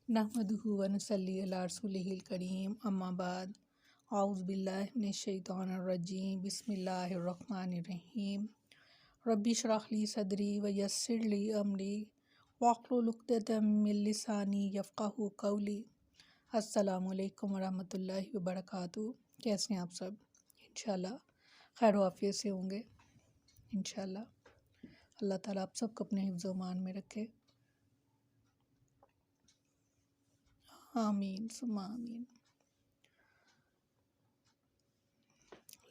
نحمدہ و نصلی علی رسولہ الکریم اما بعد اعوذ باللہ من الشیطان الرجیم بسم اللہ الرحمن الرحیم رب اشرح لی صدری ویسر لی امری واحلل عقدۃ من لسانی یفقہوا قولی۔ السلام علیکم ورحمۃ اللہ وبرکاتہ۔ کیسے ہیں آپ سب؟ انشاءاللہ خیر و عافیت سے ہوں گے انشاءاللہ۔ اللہ تعالیٰ آپ سب کو اپنے حفظ و امان میں رکھے، آمین ثم آمین۔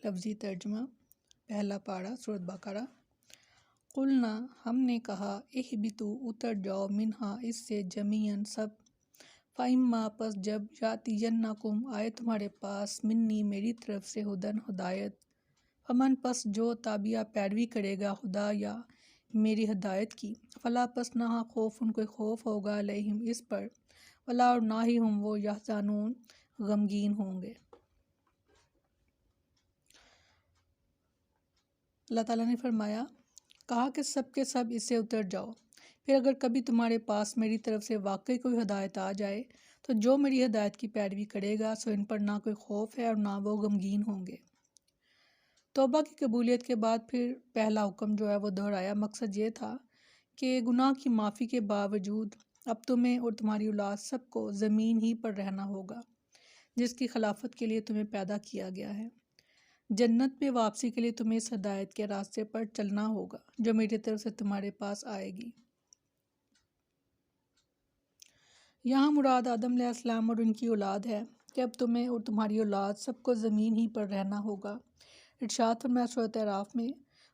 لفظی ترجمہ، پہلا پارہ سورۃ بقرہ۔ قلنا، ہم نے کہا، اہبطوا، اتر جاؤ، منہا، اس سے، جمیعاً، سب، فاما، پس جب، یاتینکم، آئے تمہارے پاس، منی، میری طرف سے، ہدن، ہدایت، فمن، پس جو، تابعہ، پیروی کرے گا، ہدا یا میری ہدایت کی، فلا، پس نہ خوف، ان کو خوف ہوگا، علیہم، اس پر، ولا، اور نہ ہی ہم وہ، یحزنون، غمگین ہوں گے۔ اللہ تعالیٰ نے فرمایا، کہا کہ سب کے سب اس سے اتر جاؤ، پھر اگر کبھی تمہارے پاس میری طرف سے واقعی کوئی ہدایت آ جائے تو جو میری ہدایت کی پیروی کرے گا سو ان پر نہ کوئی خوف ہے اور نہ وہ غمگین ہوں گے۔ توبہ کی قبولیت کے بعد پھر پہلا حکم جو ہے وہ دہرایا۔ مقصد یہ تھا کہ گناہ کی معافی کے باوجود اب تمہیں اور تمہاری اولاد سب کو زمین ہی پر رہنا ہوگا جس کی خلافت کے لیے تمہیں پیدا کیا گیا ہے۔ جنت میں واپسی کے لیے تمہیں اس ہدایت کے راستے پر چلنا ہوگا جو میری طرف سے تمہارے پاس آئے گی۔ یہاں مراد آدم علیہ السلام اور ان کی اولاد ہے کہ اب تمہیں اور تمہاری اولاد سب کو زمین ہی پر رہنا ہوگا۔ ارشاد فرمایا سورۃ اعراف میں،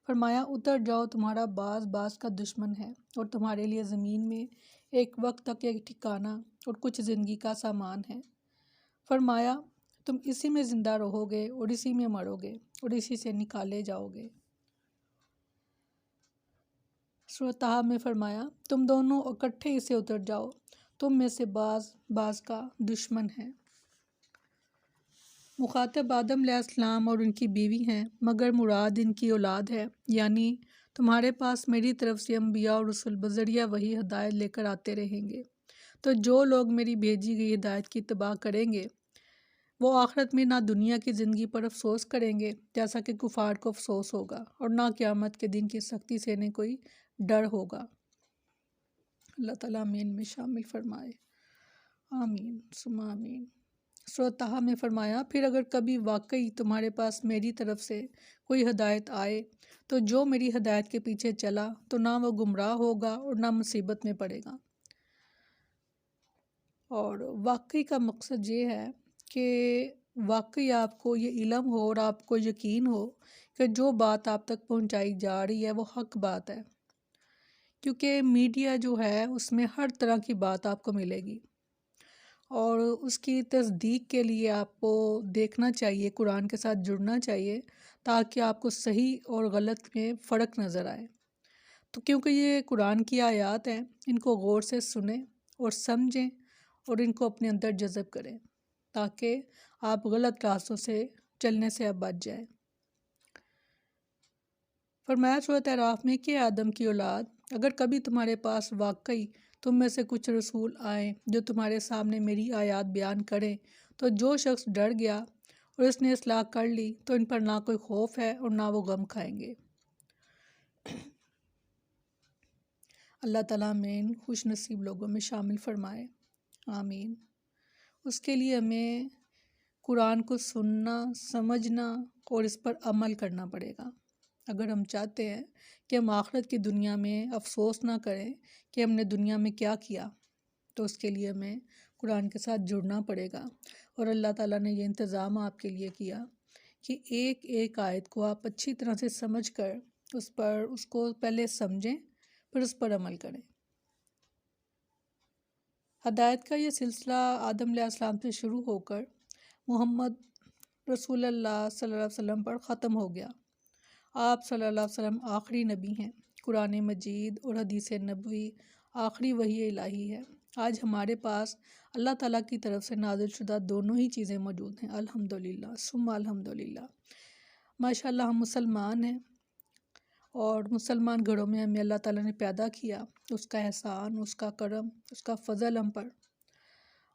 فرمایا، اتر جاؤ، تمہارا بعض بعض کا دشمن ہے اور تمہارے لیے زمین میں ایک وقت تک ایک ٹھکانہ اور کچھ زندگی کا سامان ہے۔ فرمایا، تم اسی میں زندہ رہو گے اور اسی میں مرو گے اور اسی سے نکالے جاؤ گے۔ سورۃ طٰہٰ میں فرمایا، تم دونوں اکٹھے اسے اتر جاؤ، تم میں سے بعض بعض کا دشمن ہے۔ مخاطب آدم علیہ السلام اور ان کی بیوی ہیں، مگر مراد ان کی اولاد ہے، یعنی تمہارے پاس میری طرف سے انبیاء اور رسول بذریعہ وحی ہدایت لے کر آتے رہیں گے، تو جو لوگ میری بھیجی گئی ہدایت کی اتباع کریں گے وہ آخرت میں نہ دنیا کی زندگی پر افسوس کریں گے جیسا کہ کفار کو افسوس ہوگا، اور نہ قیامت کے دن کی سختی سے انہیں کوئی ڈر ہوگا۔ اللہ تعالیٰ آمین میں شامل فرمائے، آمین ثم آمین۔ سورۃ طٰہٰ میں فرمایا، پھر اگر کبھی واقعی تمہارے پاس میری طرف سے کوئی ہدایت آئے تو جو میری ہدایت کے پیچھے چلا تو نہ وہ گمراہ ہوگا اور نہ مصیبت میں پڑے گا۔ اور واقعی کا مقصد یہ ہے کہ واقعی آپ کو یہ علم ہو اور آپ کو یقین ہو کہ جو بات آپ تک پہنچائی جا رہی ہے وہ حق بات ہے، کیونکہ میڈیا جو ہے اس میں ہر طرح کی بات آپ کو ملے گی، اور اس کی تصدیق کے لیے آپ کو دیکھنا چاہیے، قرآن کے ساتھ جڑنا چاہیے تاکہ آپ کو صحیح اور غلط میں فرق نظر آئے۔ تو کیونکہ یہ قرآن کی آیات ہیں، ان کو غور سے سنیں اور سمجھیں اور ان کو اپنے اندر جذب کریں تاکہ آپ غلط راستوں سے چلنے سے اب بچ جائیں۔ فرمایا سورۃ اعراف میں کہ آدم کی اولاد، اگر کبھی تمہارے پاس واقعی تم میں سے کچھ رسول آئیں جو تمہارے سامنے میری آیات بیان کریں تو جو شخص ڈر گیا اور اس نے اصلاح کر لی تو ان پر نہ کوئی خوف ہے اور نہ وہ غم کھائیں گے۔ اللہ تعالیٰ میں ان خوش نصیب لوگوں میں شامل فرمائے، آمین۔ اس کے لیے ہمیں قرآن کو سننا، سمجھنا اور اس پر عمل کرنا پڑے گا اگر ہم چاہتے ہیں کہ ہم آخرت کی دنیا میں افسوس نہ کریں کہ ہم نے دنیا میں کیا کیا، تو اس کے لیے ہمیں قرآن کے ساتھ جڑنا پڑے گا۔ اور اللہ تعالیٰ نے یہ انتظام آپ کے لیے کیا کہ ایک ایک آیت کو آپ اچھی طرح سے سمجھ کر اس کو پہلے سمجھیں پھر اس پر عمل کریں۔ ہدایت کا یہ سلسلہ آدم علیہ السلام سے شروع ہو کر محمد رسول اللہ صلی اللہ علیہ وسلم پر ختم ہو گیا۔ آپ صلی اللہ علیہ وسلم آخری نبی ہیں۔ قرآن مجید اور حدیث نبوی آخری وحی الہی ہے۔ آج ہمارے پاس اللہ تعالیٰ کی طرف سے نازل شدہ دونوں ہی چیزیں موجود ہیں، الحمدللہ ثم الحمدللہ۔ ماشاءاللہ ہم مسلمان ہیں اور مسلمان گھروں میں ہمیں اللہ تعالیٰ نے پیدا کیا، اس کا احسان، اس کا کرم، اس کا فضل ہم پر۔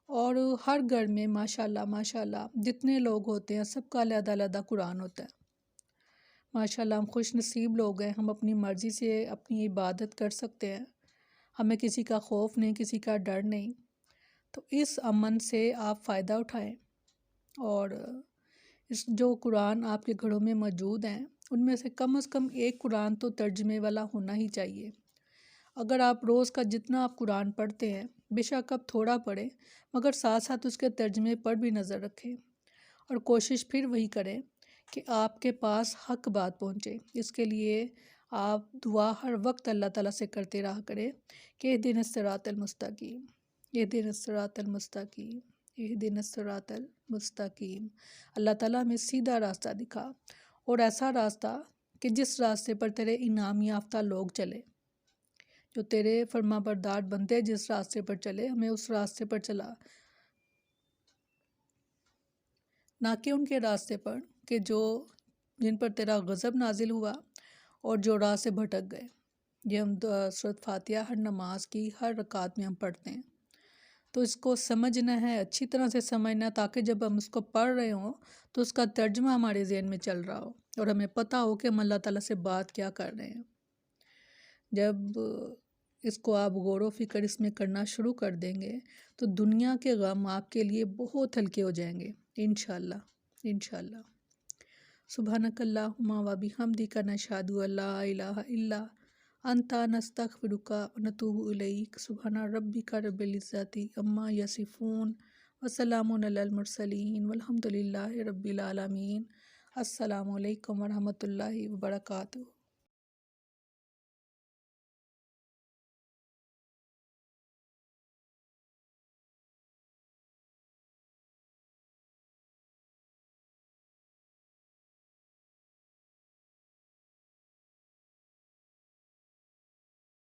اور ہر گھر میں ماشاءاللہ جتنے لوگ ہوتے ہیں سب کا علیحدہ علیحدہ قرآن ہوتا ہے۔ ماشاءاللہ ہم خوش نصیب لوگ ہیں، ہم اپنی مرضی سے اپنی عبادت کر سکتے ہیں، ہمیں کسی کا خوف نہیں، کسی کا ڈر نہیں۔ تو اس امن سے آپ فائدہ اٹھائیں، اور اس جو قرآن آپ کے گھروں میں موجود ہیں ان میں سے کم از کم ایک قرآن تو ترجمے والا ہونا ہی چاہیے۔ اگر آپ روز کا جتنا آپ قرآن پڑھتے ہیں، بے شک آپ تھوڑا پڑھیں مگر ساتھ ساتھ اس کے ترجمے پر بھی نظر رکھیں، اور کوشش پھر وہی کریں کہ آپ کے پاس حق بات پہنچے۔ اس کے لیے آپ دعا ہر وقت اللہ تعالیٰ سے کرتے رہا کریں کہ اہدنا الصراط المستقیم، اہدنا الصراط المستقیم، اہدنا الصراط المستقیم۔ اللہ تعالیٰ ہمیں سیدھا راستہ دکھا، اور ایسا راستہ کہ جس راستے پر تیرے انعام یافتہ لوگ چلے، جو تیرے فرما بردار بندے جس راستے پر چلے، ہمیں اس راستے پر چلا، نہ کہ ان کے راستے پر کہ جن پر تیرا غضب نازل ہوا اور جو راہ سے بھٹک گئے۔ یہ ہم سورۃ فاتحہ ہر نماز کی ہر رکعت میں ہم پڑھتے ہیں، تو اس کو سمجھنا ہے، اچھی طرح سے سمجھنا، تاکہ جب ہم اس کو پڑھ رہے ہوں تو اس کا ترجمہ ہمارے ذہن میں چل رہا ہو، اور ہمیں پتہ ہو کہ ہم اللہ تعالیٰ سے بات کیا کر رہے ہیں۔ جب اس کو آپ غور و فکر اس میں کرنا شروع کر دیں گے تو دنیا کے غم آپ کے لیے بہت ہلکے ہو جائیں گے، انشاءاللہ انشاءاللہ۔ سبحانک اللہم و بحمدک نشہد ان لا الہ الا انت نستغفرک و نتوب الیک۔ سبحان ربک رب العزۃ عما یصفون وسلام علی المرسلین والحمد للہ رب العالمین۔ السلام علیکم ورحمۃ اللہ وبرکاتہ۔